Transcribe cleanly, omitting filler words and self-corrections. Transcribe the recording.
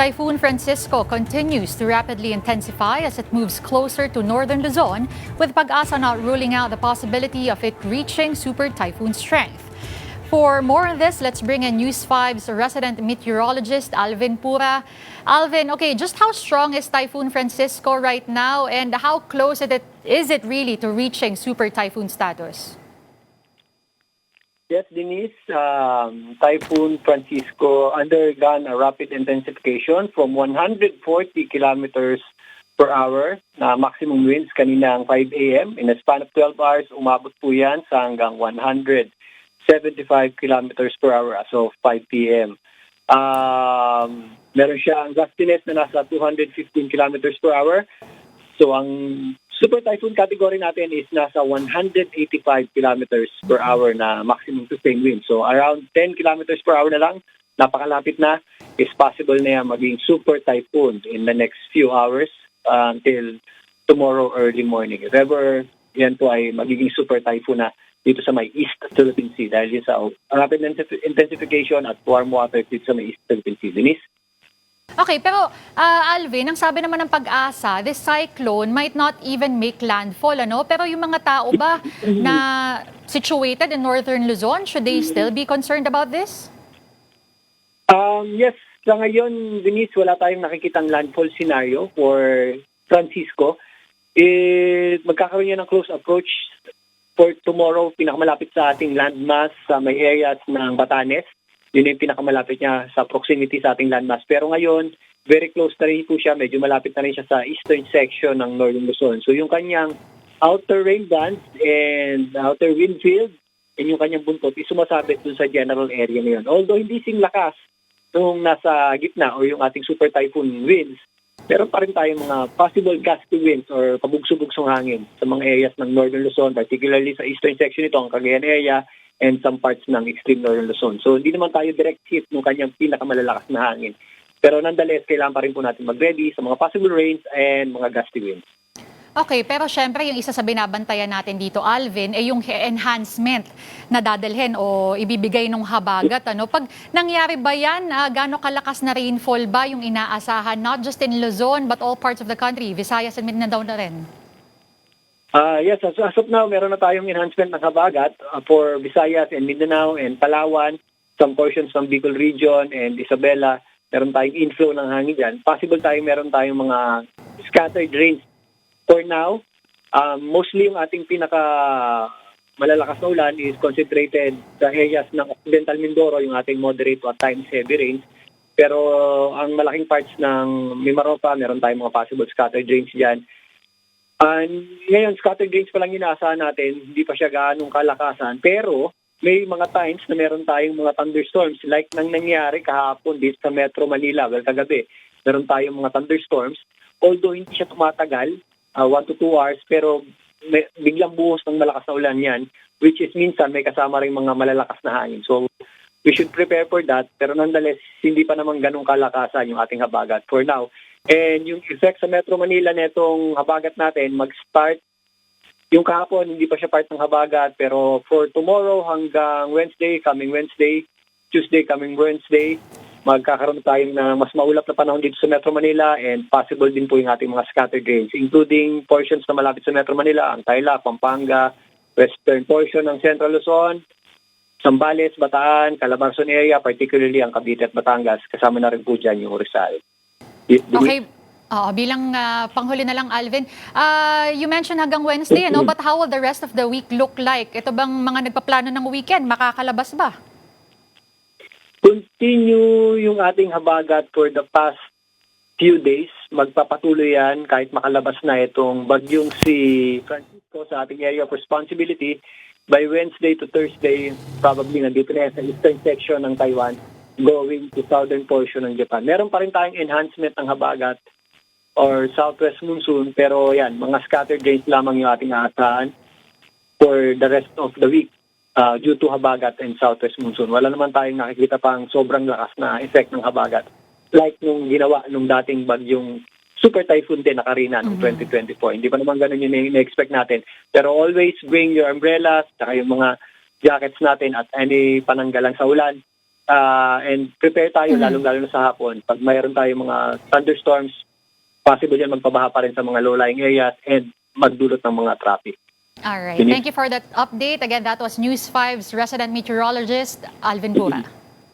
Typhoon Francisco continues to rapidly intensify as it moves closer to northern Luzon, with Pag-asa not ruling out the possibility of it reaching super typhoon strength. For more on this, let's bring in News 5's resident meteorologist, Alvin Pura. Alvin, okay, just how strong is Typhoon Francisco right now and how close is it really to reaching super typhoon status? Yes, Denise, Typhoon Francisco undergone a rapid intensification from 140 kilometers per hour na maximum winds kaninang 5 a.m. In a span of 12 hours, umabot po yan sa hanggang 175 kilometers per hour as of 5 p.m. Meron siyang gustiness na nasa 215 kilometers per hour. So ang super typhoon category natin is nasa 185 kilometers per hour na maximum sustained wind. So around 10 kilometers per hour na lang, napakalapit na, is possible na yan maging super typhoon in the next few hours until tomorrow early morning. If ever yan po ay magiging super typhoon na dito sa may East Philippine Sea dahil yun sa rapid intensification at warm water dito sa may East Philippine Sea. Denise? Okay, pero Alvin, ang sabi naman ng Pag-asa, this cyclone might not even make landfall, ano? Pero yung mga tao ba na situated in northern Luzon, should they still be concerned about this? Yes, sa ngayon, Denise, wala tayong nakikitang landfall scenario for Francisco. Magkakaroon yan ng close approach for tomorrow, pinakamalapit sa ating landmass sa may areas ng Batanes. Yun yung pinakamalapit niya sa proximity sa ating landmass. Pero ngayon, very close na rin po siya. Medyo malapit na rin siya sa eastern section ng Northern Luzon. So yung kanyang outer rain bands and outer wind field and yung kanyang buntot is sumasabit dun sa general area na yun. Although hindi sing lakas nung nasa gitna o yung ating super typhoon winds, meron pa rin tayong mga possible gusty winds or pabugso-bugsong hangin sa mga areas ng Northern Luzon, particularly sa eastern section nito, ang Cagayan area, and some parts ng extreme northern Luzon. So hindi naman tayo direct hit ng kanyang pinakamalalakas na hangin. Pero nonetheless, kailangan pa rin po natin mag-ready sa mga possible rains and mga gusty winds. Okay, pero syempre yung isa sa binabantayan natin dito, Alvin, ay yung enhancement na dadalhin o ibibigay ng habagat. Ano? Pag nangyari ba yan, gaano kalakas na rainfall ba yung inaasahan, not just in Luzon but all parts of the country, Visayas and Mindanao na rin? Yes, as of now, meron na tayong enhancement ng habagat for Visayas and Mindanao and Palawan, some portions ng Bicol region and Isabela. Meron tayong inflow ng hangin dyan. Possible meron tayong mga scattered rains. For now, mostly yung ating malalakas na ulan is concentrated sa areas ng Occidental Mindoro, yung ating moderate to at times heavy rains. Pero ang malaking parts ng Mimaropa, meron tayong mga possible scattered rains dyan. Ngayon, scattered rains pa lang inaasahan natin, hindi pa siya gaanong kalakasan. Pero may mga times na meron tayong mga thunderstorms like nang nangyari kahapon dito sa Metro Manila, kagabi. Meron tayong mga thunderstorms. Although hindi siya tumatagal, 1 to 2 hours, pero biglang buhos ng malakas na ulan yan, which is minsan may kasama rin mga malalakas na hangin. So we should prepare for that. Pero nonetheless, hindi pa naman ganong kalakasan yung ating habagat for now. And yung effect sa Metro Manila netong habagat natin, mag-start yung kahapon, hindi pa siya part ng habagat, pero for tomorrow hanggang Wednesday, coming Wednesday, Tuesday, coming Wednesday, magkakaroon tayo ng mas maulap na panahon dito sa Metro Manila and possible din po yung ating mga scattered rains, including portions na malapit sa Metro Manila, ang Tayla, Pampanga, western portion ng Central Luzon, Zambales, Bataan, Calabarzon area, particularly ang Cavite at Batangas, kasama na rin po dyan yung Rizal. Okay. Bilang panghuli na lang, Alvin, you mentioned hanggang Wednesday, ano? But how will the rest of the week look like? Ito bang mga nagpaplano ng weekend, makakalabas ba? Continue yung ating habagat for the past few days. Magpapatuloy yan kahit makalabas na itong bagyong si Francisco sa ating area of responsibility. By Wednesday to Thursday, probably nandito na yan sa eastern section ng Taiwan, going to southern portion ng Japan. Meron pa rin tayong enhancement ng habagat or southwest monsoon, pero yan, mga scattered rains lamang yung ating aasahan for the rest of the week due to habagat and southwest monsoon. Wala naman tayong nakikita pang sobrang lakas na effect ng habagat like nung ginawa nung dating bagyong super typhoon din na Karina noong 2024. Hindi pa naman ganun yung na-expect natin. Pero always bring your umbrellas, saka yung mga jackets natin at any pananggalang sa ulan. and prepare tayo, lalong-lalo na sa hapon. Pag mayroon tayong mga thunderstorms, possible yan magpabaha pa rin sa mga low-lying areas and magdulot ng mga traffic. All right. Denise? Thank you for that update. Again, that was News 5's resident meteorologist, Alvin Cura.